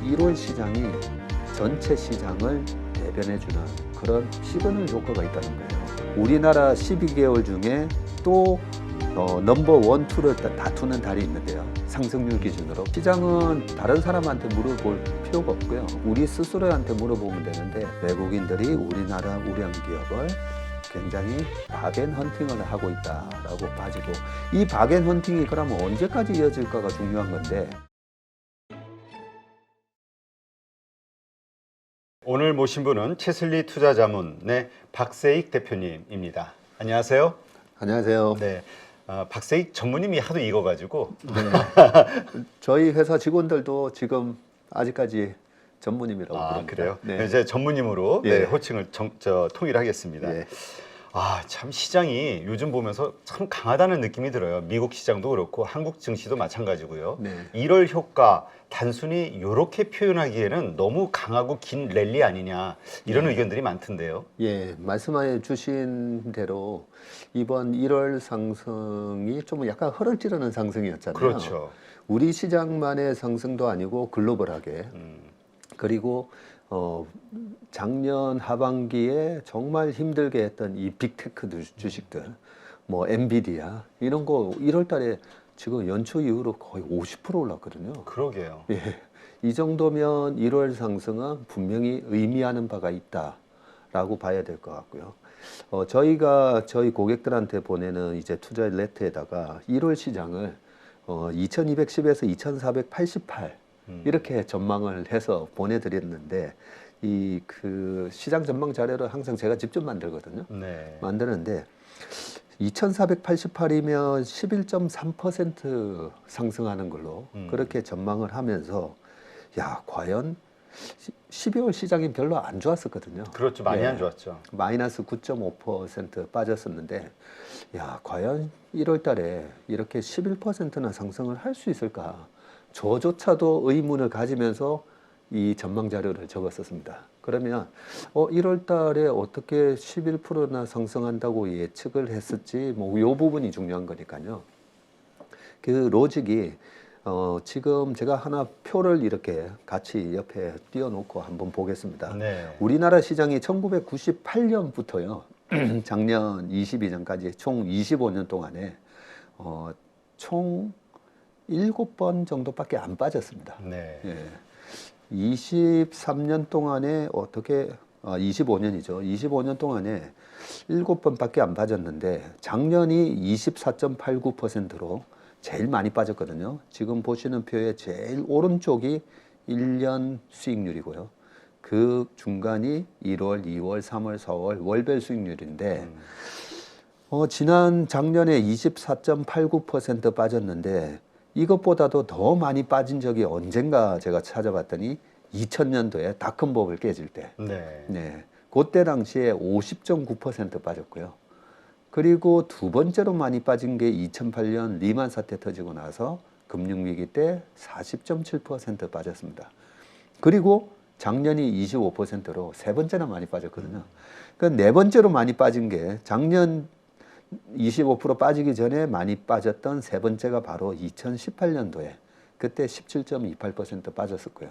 1월 시장이 전체 시장을 대변해주는 그런 시그널 효과가 있다는 거예요. 우리나라 12개월 중에 또 넘버 원, 투를 다투는 달이 있는데요. 상승률 기준으로. 시장은 다른 사람한테 물어볼 필요가 없고요. 우리 스스로한테 물어보면 되는데 외국인들이 우리나라 우량 기업을 굉장히 바겐 헌팅을 하고 있다라고 봐지고, 이 바겐 헌팅이 그러면 언제까지 이어질까가 중요한 건데, 오늘 모신 분은 채슬리 투자자문의 박세익 대표님입니다. 안녕하세요. 안녕하세요. 네, 박세익 전무님이 하도 익어가지고 네. 저희 회사 직원들도 지금 아직까지 전무님이라고 부릅니다. 그래요? 네. 이제 전무님으로 예. 호칭을 통일하겠습니다. 예. 참 시장이 요즘 보면서 참 강하다는 느낌이 들어요. 미국 시장도 그렇고 한국 증시도 마찬가지고요. 네. 1월 효과 단순히 이렇게 표현하기에는 너무 강하고 긴 랠리 아니냐, 이런 의견들이 많던데요. 예, 말씀해 주신 대로 이번 1월 상승이 좀 약간 허를 찌르는 상승이었잖아요. 그렇죠. 우리 시장만의 상승도 아니고 글로벌하게. 그리고 작년 하반기에 정말 힘들게 했던 이 빅테크 주식들, 뭐 엔비디아 이런 거 1월 달에 지금 연초 이후로 거의 50% 올랐거든요. 그러게요. 예, 이 정도면 1월 상승은 분명히 의미하는 바가 있다라고 봐야 될 것 같고요. 저희가 저희 고객들한테 보내는 이제 투자 레터에다가 1월 시장을 2210에서 2488 이렇게 전망을 해서 보내드렸는데, 이 그 시장 전망 자료를 항상 제가 직접 만들거든요. 네. 만드는데 2488이면 11.3% 상승하는 걸로 그렇게 전망을 하면서, 야, 과연 12월 시장이 별로 안 좋았었거든요. 그렇죠. 많이 안 좋았죠. 마이너스 9.5% 빠졌었는데, 야, 과연 1월 달에 이렇게 11%나 상승을 할 수 있을까? 저조차도 의문을 가지면서 이 전망 자료를 적었었습니다. 그러면 1월 달에 어떻게 11%나 상승한다고 예측을 했었지, 뭐 요 부분이 중요한 거니까요. 그 로직이 지금 제가 하나 표를 이렇게 같이 옆에 띄워놓고 한번 보겠습니다. 네. 우리나라 시장이 1998년부터요 작년 22년까지 총 25년 동안에 총 7번 정도밖에 안 빠졌습니다. 네. 예. 23년 동안에 25년이죠. 25년 동안에 7번밖에 안 빠졌는데 작년이 24.89%로 제일 많이 빠졌거든요. 지금 보시는 표의 제일 오른쪽이 1년 수익률이고요. 그 중간이 1월, 2월, 3월, 4월 월별 수익률인데 지난 작년에 24.89% 빠졌는데, 이것보다도 더 많이 빠진 적이 언젠가 제가 찾아봤더니 2000년도에 닷컴버블 깨질 때, 네. 네, 그때 당시에 50.9% 빠졌고요. 그리고 두 번째로 많이 빠진 게 2008년 리만 사태 터지고 나서 금융위기 때 40.7% 빠졌습니다. 그리고 작년이 25%로 세 번째나 많이 빠졌거든요. 그러니까 네 번째로 많이 빠진 게 작년 25% 빠지기 전에 많이 빠졌던 세 번째가 바로 2018년도에 그때 17.28% 빠졌었고요.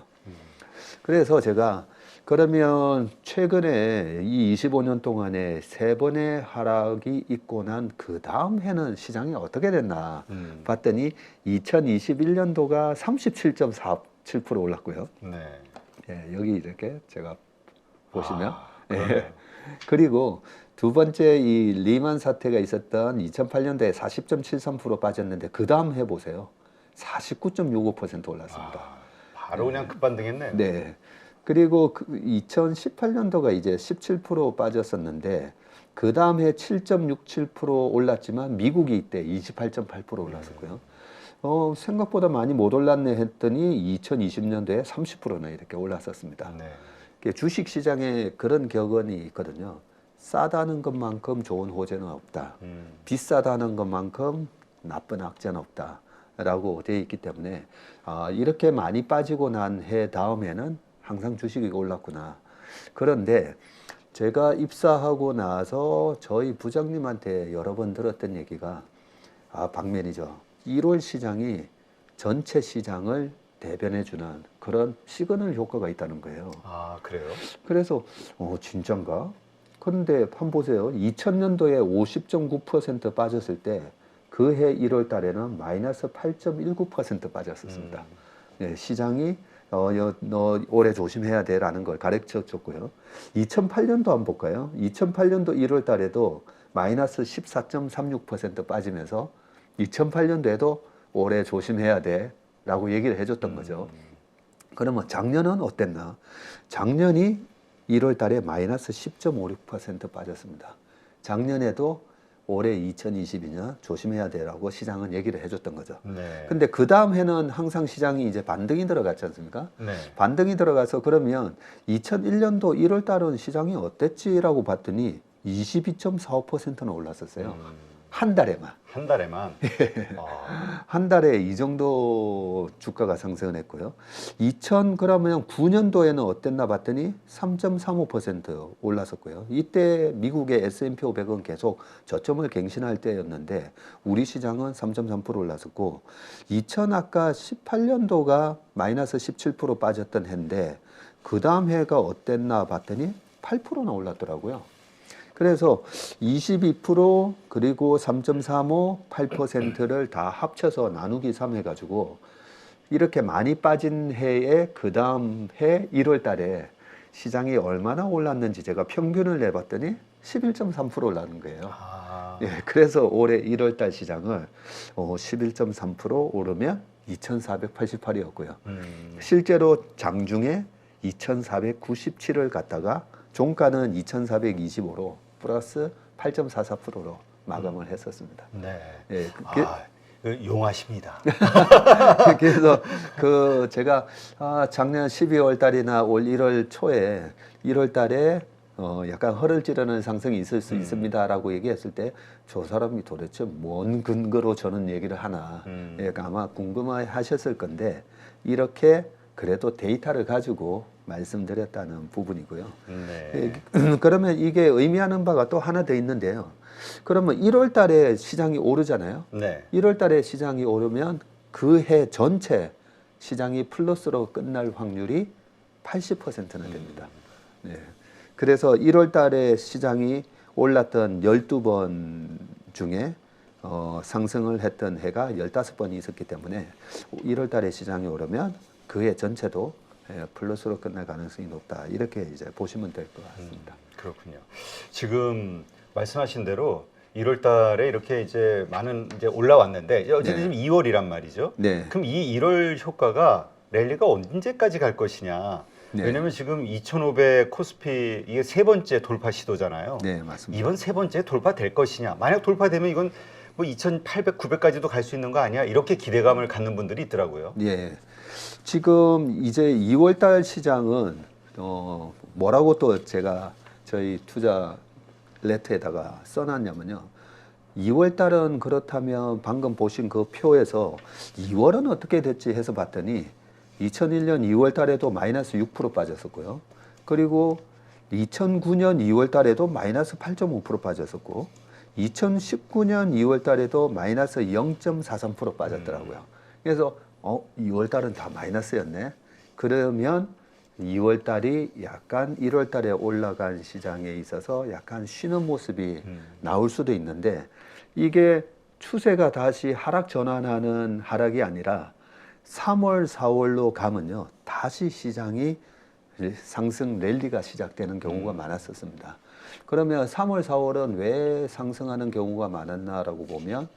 그래서 제가 그러면 최근에 이 25년 동안에 세 번의 하락이 있고 난 그 다음 해는 시장이 어떻게 됐나 봤더니 2021년도가 37.47% 올랐고요. 네. 예, 여기 이렇게 제가 보시면 그러네요. 그리고 두 번째 이 리만 사태가 있었던 2008년도에 40.73% 빠졌는데 그 다음 해보세요. 49.65% 올랐습니다. 바로 그냥 급반등했네요. 네. 그리고 2018년도가 이제 17% 빠졌었는데 그 다음 해 7.67% 올랐지만 미국이 이때 28.8% 올랐었고요. 생각보다 많이 못 올랐네 했더니 2020년도에 30%나 이렇게 올랐었습니다. 네. 주식 시장에 그런 격언이 있거든요. 싸다는 것만큼 좋은 호재는 없다. 비싸다는 것만큼 나쁜 악재는 없다. 라고 되어 있기 때문에 이렇게 많이 빠지고 난 해 다음에는 항상 주식이 올랐구나. 그런데 제가 입사하고 나서 저희 부장님한테 여러 번 들었던 얘기가 박 매니저, 1월 시장이 전체 시장을 대변해주는 그런 시그널 효과가 있다는 거예요. 아, 그래요? 그래서 진짠가? 그런데 한번 보세요. 2000년도에 50.9% 빠졌을 때 그 해 1월 달에는 마이너스 8.19% 빠졌었습니다. 예, 시장이 너 올해 조심해야 돼라는 걸 가르쳐 줬고요. 2008년도 한번 볼까요? 2008년도 1월 달에도 마이너스 14.36% 빠지면서 2008년도에도 올해 조심해야 돼라고 얘기를 해줬던 거죠. 그러면 작년은 어땠나? 작년이 1월 달에 마이너스 10.56% 빠졌습니다. 작년에도 올해 2022년 조심해야 돼라고 시장은 얘기를 해줬던 거죠. 네. 근데 그 다음 해는 항상 시장이 이제 반등이 들어갔지 않습니까? 네. 반등이 들어가서 그러면 2001년도 1월 달은 시장이 어땠지라고 봤더니 22.45%는 올랐었어요. 한 달에만. 한 달에만. 아, 한 달에 이 정도 주가가 상승을 했고요. 그러면 9년도에는 어땠나 봤더니 3.35% 올랐었고요. 이때 미국의 S&P 500은 계속 저점을 갱신할 때였는데 우리 시장은 3.3% 올랐었고 아까 18년도가 마이너스 17% 빠졌던 해인데 그 다음 해가 어땠나 봤더니 8%나 올랐더라고요. 그래서 22% 그리고 3.35, 8%를 다 합쳐서 나누기 3 해가지고 이렇게 많이 빠진 해에 그 다음 해 1월 달에 시장이 얼마나 올랐는지 제가 평균을 내봤더니 11.3% 올라는 거예요. 아, 예, 그래서 올해 1월 달 시장을 11.3% 오르면 2,488이었고요. 실제로 장중에 2,497을 갔다가 종가는 2,425로 플러스 8.44%로 마감을 했었습니다. 네. 예, 용하십니다. 그래서 제가 작년 12월 달이나 올 1월 초에 1월 달에 약간 허를 찌르는 상승이 있을 수 있습니다라고 얘기했을 때 저 사람이 도대체 뭔 근거로 저는 얘기를 하나 예, 아마 궁금해하셨을 건데 이렇게 그래도 데이터를 가지고 말씀드렸다는 부분이고요. 네. 그러면 이게 의미하는 바가 또 하나 더 있는데요. 그러면 1월 달에 시장이 오르잖아요. 네. 1월 달에 시장이 오르면 그 해 전체 시장이 플러스로 끝날 확률이 80%나 됩니다. 네. 그래서 1월 달에 시장이 올랐던 12번 중에 상승을 했던 해가 15번이 있었기 때문에 1월 달에 시장이 오르면 그 해 전체도 플러스로 끝날 가능성이 높다. 이렇게 이제 보시면 될 것 같습니다. 그렇군요. 지금 말씀하신 대로 1월 달에 이렇게 이제 많은 이제 올라왔는데 어쨌든 네. 지금 2월이란 말이죠. 네. 그럼 이 1월 효과가 랠리가 언제까지 갈 것이냐? 네. 왜냐면 지금 2,500 코스피 이게 세 번째 돌파 시도잖아요. 네, 맞습니다. 이번 세 번째 돌파될 것이냐? 만약 돌파되면 이건 뭐 2,800, 900까지도 갈 수 있는 거 아니야? 이렇게 기대감을 갖는 분들이 있더라고요. 예. 지금 이제 2월 달 시장은 뭐라고 또 제가 저희 투자 레터에다가 써놨냐면요. 2월 달은 그렇다면 방금 보신 그 표에서 2월은 어떻게 됐지 해서 봤더니 2001년 2월 달에도 마이너스 6% 빠졌었고요. 그리고 2009년 2월 달에도 마이너스 8.5% 빠졌었고 2019년 2월 달에도 마이너스 0.43% 빠졌더라고요. 그래서 2월 달은 다 마이너스였네. 그러면 2월 달이 약간 1월 달에 올라간 시장에 있어서 약간 쉬는 모습이 나올 수도 있는데 이게 추세가 다시 하락 전환하는 하락이 아니라 3월, 4월로 가면요. 다시 시장이 상승 랠리가 시작되는 경우가 많았었습니다. 그러면 3월, 4월은 왜 상승하는 경우가 많았나라고 보면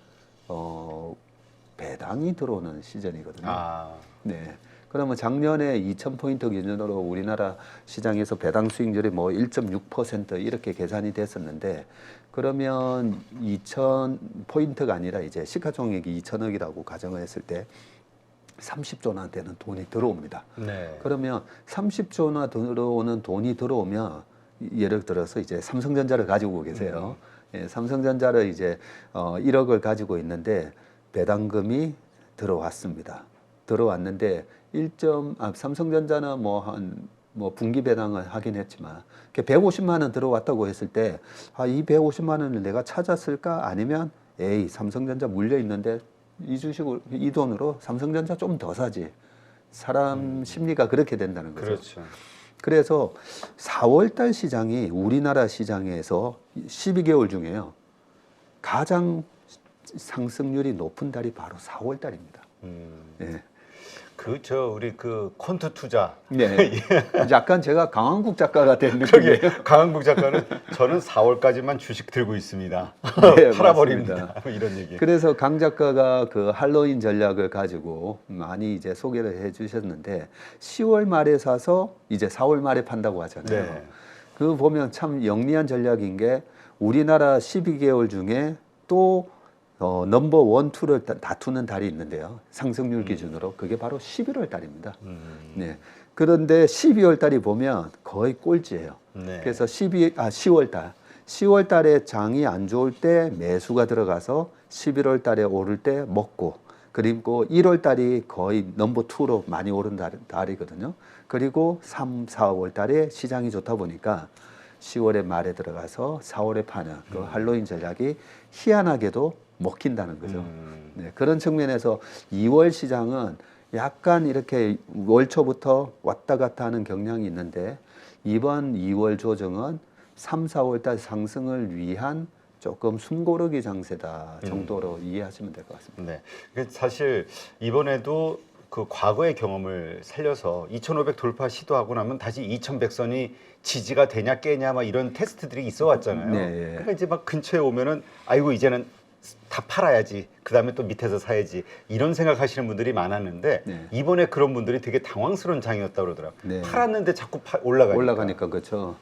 배당이 들어오는 시즌이거든요. 아, 네. 그러면 작년에 2,000포인트 기준으로 우리나라 시장에서 배당 수익률이 뭐 1.6% 이렇게 계산이 됐었는데 그러면 2,000포인트가 아니라 이제 시가총액이 2,000억이라고 가정을 했을 때 30조나 되는 돈이 들어옵니다. 네. 그러면 30조나 들어오는 돈이 들어오면 예를 들어서 이제 삼성전자를 가지고 계세요. 예, 삼성전자를 이제 1억을 가지고 있는데 배당금이 들어왔습니다. 들어왔는데 삼성전자는 뭐 분기 배당을 하긴 했지만 150만 원 들어왔다고 했을 때 이 150만 원을 내가 찾았을까 아니면 삼성전자 물려 있는데 이 돈으로 삼성전자 좀 더 사지. 사람 심리가 그렇게 된다는 거죠. 그렇죠. 그래서 4월 달 시장이 우리나라 시장에서 12개월 중에요. 가장 상승률이 높은 달이 바로 4월 달입니다. 네. 우리 그 콘트 투자. 네. 약간 제가 강한국 작가가 된 그러게 느낌이에요. 강한국 작가는 저는 4월까지만 주식 들고 있습니다. 네, 팔아버립니다. 맞습니다. 이런 얘기. 그래서 강 작가가 그 할로윈 전략을 가지고 많이 이제 소개를 해 주셨는데 10월 말에 사서 이제 4월 말에 판다고 하잖아요. 네. 그 보면 참 영리한 전략인 게 우리나라 12개월 중에 또 넘버 원, 투를 다투는 달이 있는데요. 상승률 기준으로 그게 바로 11월 달입니다. 네. 그런데 12월 달이 보면 거의 꼴찌예요. 네. 그래서 10월 달. 10월 달에 장이 안 좋을 때 매수가 들어가서 11월 달에 오를 때 먹고, 그리고 1월 달이 거의 넘버 투로 많이 오른 달이거든요. 그리고 3, 4월 달에 시장이 좋다 보니까 10월에 말에 들어가서 4월에 파는 그 할로윈 전략이 희한하게도 먹힌다는 거죠. 네, 그런 측면에서 2월 시장은 약간 이렇게 월 초부터 왔다 갔다 하는 경향이 있는데 이번 2월 조정은 3, 4월 달 상승을 위한 조금 숨고르기 장세다 정도로 이해하시면 될 것 같습니다. 네. 그 사실 이번에도 그 과거의 경험을 살려서 2,500 돌파 시도하고 나면 다시 2,100선이 지지가 되냐 깨냐 막 이런 테스트들이 있어 왔잖아요. 네. 그러니까 이제 막 근처에 오면은 아이고 이제는 다 팔아야지. 그다음에 또 밑에서 사야지. 이런 생각하시는 분들이 많았는데 네. 이번에 그런 분들이 되게 당황스러운 장이었다고 그러더라고요. 네. 팔았는데 자꾸 올라가니까. 그렇죠.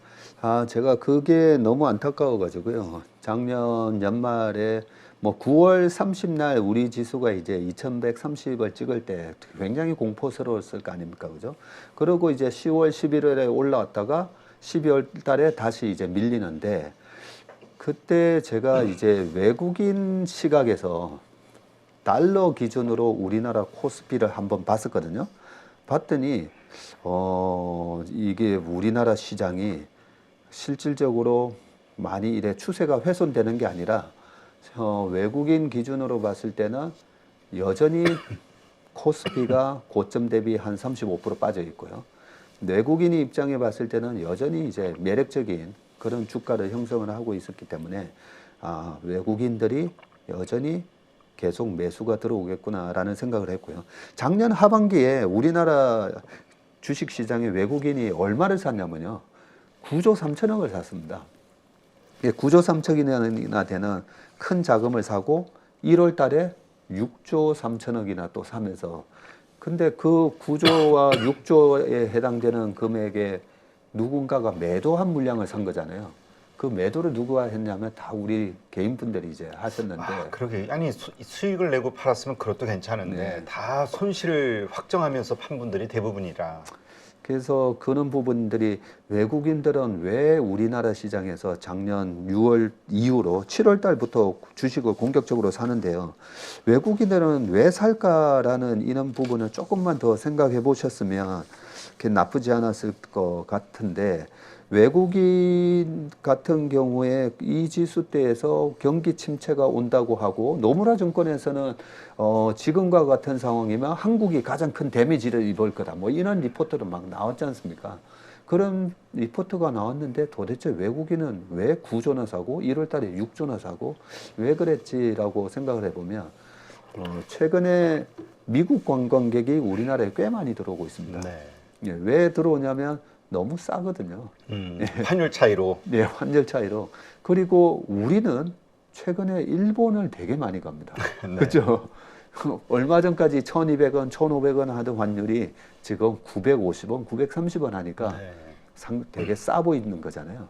제가 그게 너무 안타까워가지고요. 작년 연말에 뭐 9월 30날 우리 지수가 이제 2130을 찍을 때 굉장히 공포스러웠을 거 아닙니까? 그죠? 그리고 이제 10월, 11월에 올라왔다가 12월 달에 다시 이제 밀리는데 그때 제가 이제 외국인 시각에서 달러 기준으로 우리나라 코스피를 한번 봤었거든요. 봤더니 이게 우리나라 시장이 실질적으로 많이 이래 추세가 훼손되는 게 아니라 외국인 기준으로 봤을 때는 여전히 코스피가 고점 대비 한 35% 빠져 있고요. 외국인이 입장에 봤을 때는 여전히 이제 매력적인 그런 주가를 형성을 하고 있었기 때문에 외국인들이 여전히 계속 매수가 들어오겠구나라는 생각을 했고요. 작년 하반기에 우리나라 주식시장에 외국인이 얼마를 샀냐면요. 9조 3천억을 샀습니다. 9조 3천억이나 되는 큰 자금을 사고 1월 달에 6조 3천억이나 또 사면서 근데 그 9조와 6조에 해당되는 금액에 누군가가 매도한 물량을 산 거잖아요. 그 매도를 누가 했냐면 다 우리 개인분들이 이제 하셨는데. 그러게. 아니 수익을 내고 팔았으면 그것도 괜찮은데 네. 다 손실을 확정하면서 판 분들이 대부분이라. 그래서 그런 부분들이 외국인들은 왜 우리나라 시장에서 작년 6월 이후로 7월 달부터 주식을 공격적으로 사는데요. 외국인들은 왜 살까라는 이런 부분을 조금만 더 생각해 보셨으면 그렇게 나쁘지 않았을 것 같은데 외국인 같은 경우에 이 지수대에서 경기 침체가 온다고 하고 노무라 증권에서는 지금과 같은 상황이면 한국이 가장 큰 데미지를 입을 거다. 뭐 이런 리포트도 막 나왔지 않습니까? 그런 리포트가 나왔는데 도대체 외국인은 왜 9조나 사고 1월 달에 6조나 사고 왜 그랬지라고 생각을 해보면 최근에 미국 관광객이 우리나라에 꽤 많이 들어오고 있습니다. 네. 예, 왜 들어오냐면 너무 싸거든요. 환율 차이로. 네, 환율 차이로. 그리고 우리는 최근에 일본을 되게 많이 갑니다. 네. 그렇죠? 얼마 전까지 1,200원, 1,500원 하던 환율이 지금 950원, 930원 하니까 네. 되게 싸 보이는 거잖아요.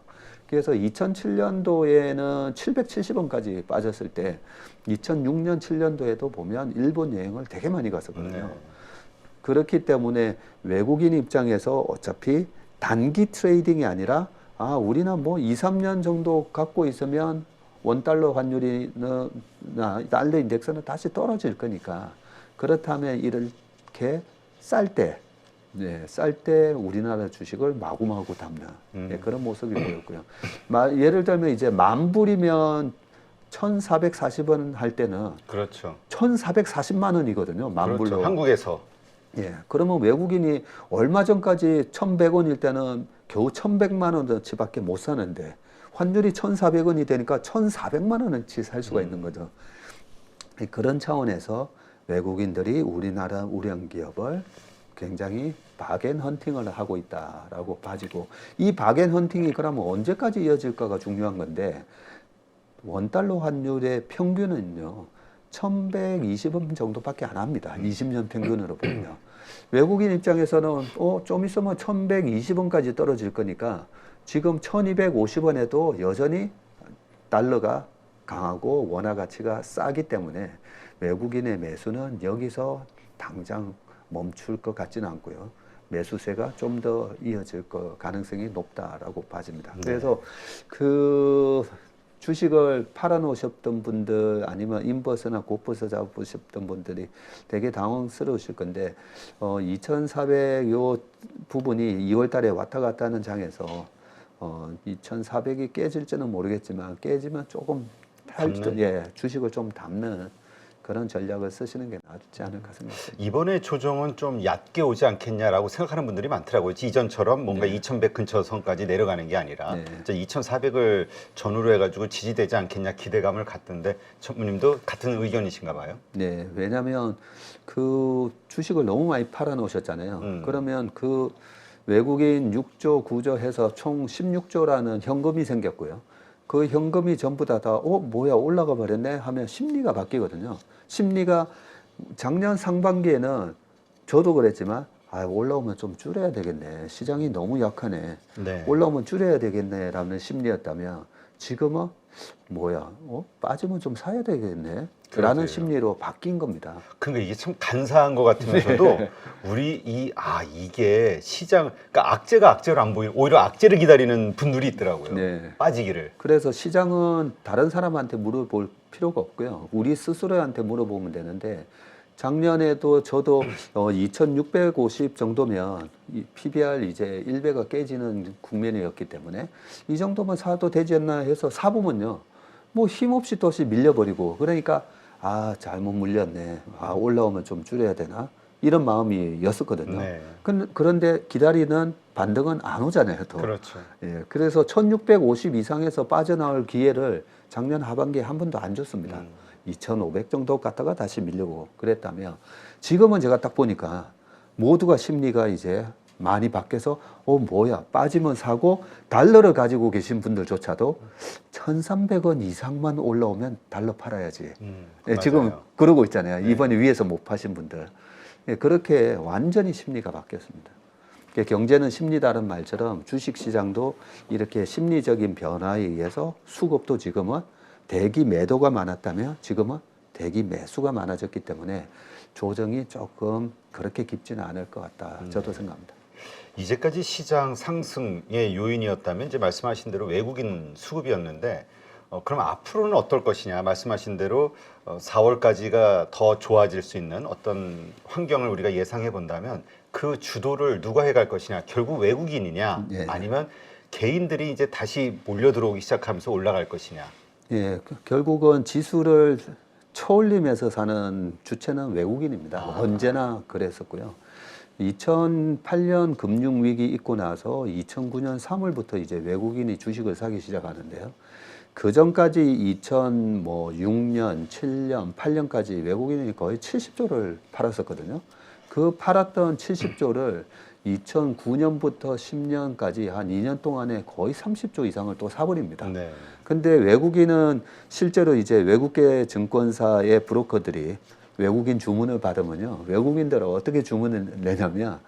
그래서 2007년도에는 770원까지 빠졌을 때 2006년, 7년도에도 보면 일본 여행을 되게 많이 갔었거든요. 네. 그렇기 때문에 외국인 입장에서 어차피 단기 트레이딩이 아니라 우리는 뭐 2, 3년 정도 갖고 있으면 원달러 환율이나 달러 인덱스는 다시 떨어질 거니까 그렇다면 이렇게 쌀 때 우리나라 주식을 마구마구 담는 그런 모습이 보였고요. 예를 들면 이제 10,000불이면 1,440원 할 때는 그렇죠. 1,440만 원이거든요. 10,000불로. 그렇죠. 한국에서. 예, 그러면 외국인이 얼마 전까지 1,100원일 때는 겨우 1,100만 원어치밖에 못 사는데 환율이 1,400원이 되니까 1,400만 원어치 살 수가 있는 거죠. 그런 차원에서 외국인들이 우리나라 우량 기업을 굉장히 바겐 헌팅을 하고 있다라고 봐지고, 이 바겐 헌팅이 그러면 언제까지 이어질까가 중요한 건데, 원달러 환율의 평균은요 1120원 정도밖에 안 합니다. 20년 평균으로 보면. 외국인 입장에서는 좀 있으면 1120원까지 떨어질 거니까 지금 1250원에도 여전히 달러가 강하고 원화 가치가 싸기 때문에 외국인의 매수는 여기서 당장 멈출 것 같지는 않고요. 매수세가 좀 더 이어질 가능성이 높다라고 봐집니다. 네. 그래서 그 주식을 팔아놓으셨던 분들 아니면 인버스나 곧버스 잡으셨던 분들이 되게 당황스러우실 건데 2,400 요 부분이 2월 달에 왔다 갔다 하는 장에서 2,400이 깨질지는 모르겠지만 깨지면 조금 주식을 좀 담는 그런 전략을 쓰시는 게 낫지 않을까 생각합니다. 이번에 조정은 좀 얕게 오지 않겠냐라고 생각하는 분들이 많더라고요. 이전처럼 뭔가 2,100 근처 선까지 내려가는 게 아니라 2,400을 전후로 해가지고 지지되지 않겠냐 기대감을 갖던데 전무님도 같은 의견이신가 봐요? 네, 왜냐하면 그 주식을 너무 많이 팔아놓으셨잖아요. 그러면 그 외국인 6조, 9조 해서 총 16조라는 현금이 생겼고요. 그 현금이 전부 다 뭐야 올라가 버렸네 하면 심리가 바뀌거든요. 심리가 작년 상반기에는 저도 그랬지만 올라오면 좀 줄여야 되겠네. 시장이 너무 약하네. 네. 올라오면 줄여야 되겠네라는 심리였다면 지금은 뭐야 빠지면 좀 사야 되겠네. 라는 심리로 바뀐 겁니다. 그러니까 이게 참 간사한 것 같으면서도 우리 이게 시장, 그러니까 악재가 악재로 안 보이고 오히려 악재를 기다리는 분들이 있더라고요. 네. 빠지기를. 그래서 시장은 다른 사람한테 물어볼 필요가 없고요. 우리 스스로한테 물어보면 되는데 작년에도 저도 2,650 정도면 이 PBR 이제 1배가 깨지는 국면이었기 때문에 이 정도만 사도 되지 않나 해서 사보면요. 뭐 힘없이 또시 밀려버리고 그러니까 잘못 물렸네. 올라오면 좀 줄여야 되나? 이런 마음이었었거든요. 네. 그런데 기다리는 반등은 안 오잖아요. 또. 그렇죠. 예, 그래서 1650 이상에서 빠져나올 기회를 작년 하반기에 한 번도 안 줬습니다. 2500 정도 갔다가 다시 밀려고 그랬다면 지금은 제가 딱 보니까 모두가 심리가 이제 많이 바뀌어서 뭐야 빠지면 사고 달러를 가지고 계신 분들조차도 1,300원 이상만 올라오면 달러 팔아야지. 지금 맞아요. 그러고 있잖아요. 네. 이번에 위에서 못 파신 분들. 그렇게 완전히 심리가 바뀌었습니다. 경제는 심리다는 말처럼 주식시장도 이렇게 심리적인 변화에 의해서 수급도 지금은 대기 매도가 많았다면 지금은 대기 매수가 많아졌기 때문에 조정이 조금 그렇게 깊지는 않을 것 같다. 저도 생각합니다. 이제까지 시장 상승의 요인이었다면 이제 말씀하신 대로 외국인 수급이었는데 그럼 앞으로는 어떨 것이냐 말씀하신 대로 4월까지가 더 좋아질 수 있는 어떤 환경을 우리가 예상해 본다면 그 주도를 누가 해갈 것이냐 결국 외국인이냐 아니면 개인들이 이제 다시 몰려 들어오기 시작하면서 올라갈 것이냐. 예, 결국은 지수를 초올림해서 사는 주체는 외국인입니다. 언제나 그랬었고요. 2008년 금융위기 있고 나서 2009년 3월부터 이제 외국인이 주식을 사기 시작하는데요. 그 전까지 2006년, 7년, 8년까지 외국인이 거의 70조를 팔았었거든요. 그 팔았던 70조를 2009년부터 10년까지 한 2년 동안에 거의 30조 이상을 또 사버립니다. 네. 근데 외국인은 실제로 이제 외국계 증권사의 브로커들이 외국인 주문을 받으면요. 외국인들은 어떻게 주문을 내냐면,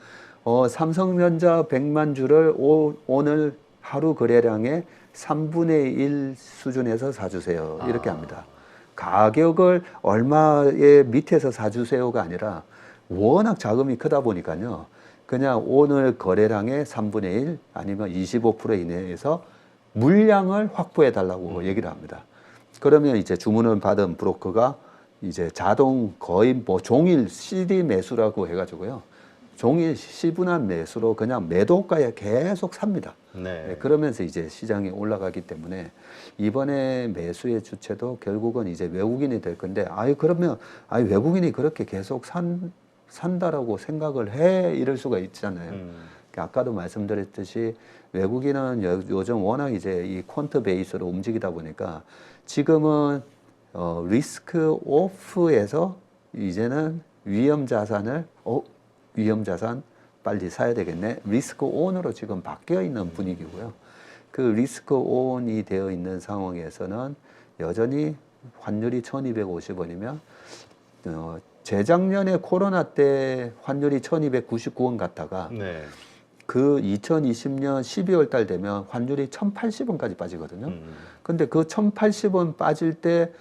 삼성전자 100만 주를 오늘 하루 거래량의 3분의 1 수준에서 사주세요. 이렇게 합니다. 가격을 얼마의 밑에서 사주세요가 아니라 워낙 자금이 크다 보니까요. 그냥 오늘 거래량의 3분의 1 아니면 25% 이내에서 물량을 확보해 달라고 얘기를 합니다. 그러면 이제 주문을 받은 브로커가 이제 자동 거의 뭐 종일 CD 매수라고 해가지고요. 종일 시분한 매수로 그냥 매도가에 계속 삽니다. 네. 그러면서 이제 시장이 올라가기 때문에 이번에 매수의 주체도 결국은 이제 외국인이 될 건데, 그러면 외국인이 그렇게 계속 산다라고 생각을 해 이럴 수가 있잖아요. 아까도 말씀드렸듯이 외국인은 요즘 워낙 이제 이 퀀트 베이스로 움직이다 보니까 지금은 리스크 오프에서 이제는 위험 자산을 위험 자산 빨리 사야 되겠네. 리스크 온으로 지금 바뀌어 있는 분위기고요. 그 리스크 온이 되어 있는 상황에서는 여전히 환율이 1250원이면 재작년에 코로나 때 환율이 1299원 갔다가 네. 그 2020년 12월 달 되면 환율이 1080원까지 빠지거든요. 근데 그 1080원 빠질 때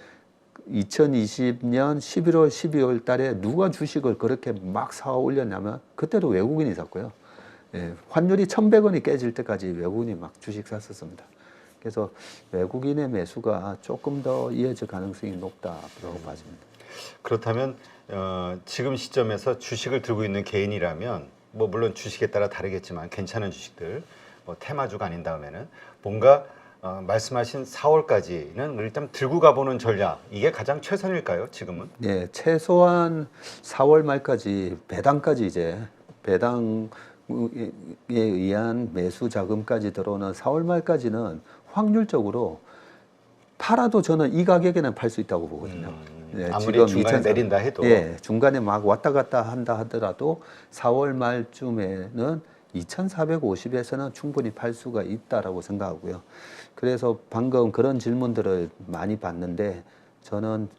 2020년 11월, 12월 달에 누가 주식을 그렇게 막 사 올렸냐면 그때도 외국인이 샀고요. 예, 환율이 1100원이 깨질 때까지 외국인이 막 주식 샀었습니다. 그래서 외국인의 매수가 조금 더 이어질 가능성이 높다고 봐집니다. 그렇다면 지금 시점에서 주식을 들고 있는 개인이라면 뭐 물론 주식에 따라 다르겠지만 괜찮은 주식들 뭐 테마주가 아닌 다음에는 뭔가 말씀하신 4월까지는 일단 들고 가보는 전략 이게 가장 최선일까요? 지금은? 네, 최소한 4월 말까지 배당까지 이제 배당에 의한 매수 자금까지 들어오는 4월 말까지는 확률적으로 팔아도 저는 이 가격에는 팔 수 있다고 보거든요. 네, 아무리 지금 중간에 2004 내린다 해도 예, 중간에 막 왔다 갔다 한다 하더라도 4월 말쯤에는 2,450에서는 충분히 팔 수가 있다라고 생각하고요. 그래서 방금 그런 질문들을 많이 받는데 저는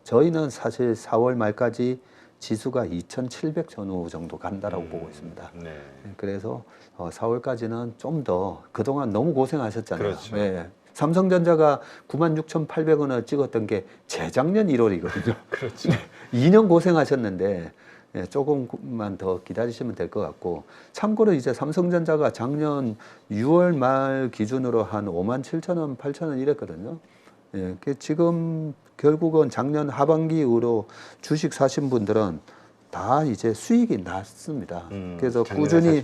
저희는 사실 4월 말까지 지수가 2,700 전후 정도 간다라고 보고 있습니다. 네. 그래서 4월까지는 좀 더 그동안 너무 고생하셨잖아요. 그렇죠. 예. 삼성전자가 96,800원을 찍었던 게 재작년 1월이거든요. 그렇죠. 2년 고생하셨는데 예, 조금만 더 기다리시면 될 것 같고 참고로 이제 삼성전자가 작년 6월 말 기준으로 한 57,000원, 8,000원 이랬거든요. 예, 지금 결국은 작년 하반기 이후로 주식 사신 분들은 다 이제 수익이 났습니다. 그래서 꾸준히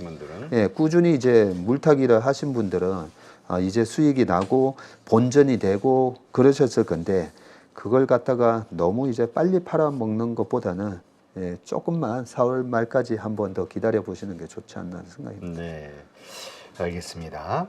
예, 꾸준히 이제 물타기를 하신 분들은 이제 수익이 나고 본전이 되고 그러셨을 건데 그걸 갖다가 너무 이제 빨리 팔아먹는 것보다는 예, 조금만 4월 말까지 한번 더 기다려 보시는 게 좋지 않나 생각입니다. 네, 알겠습니다.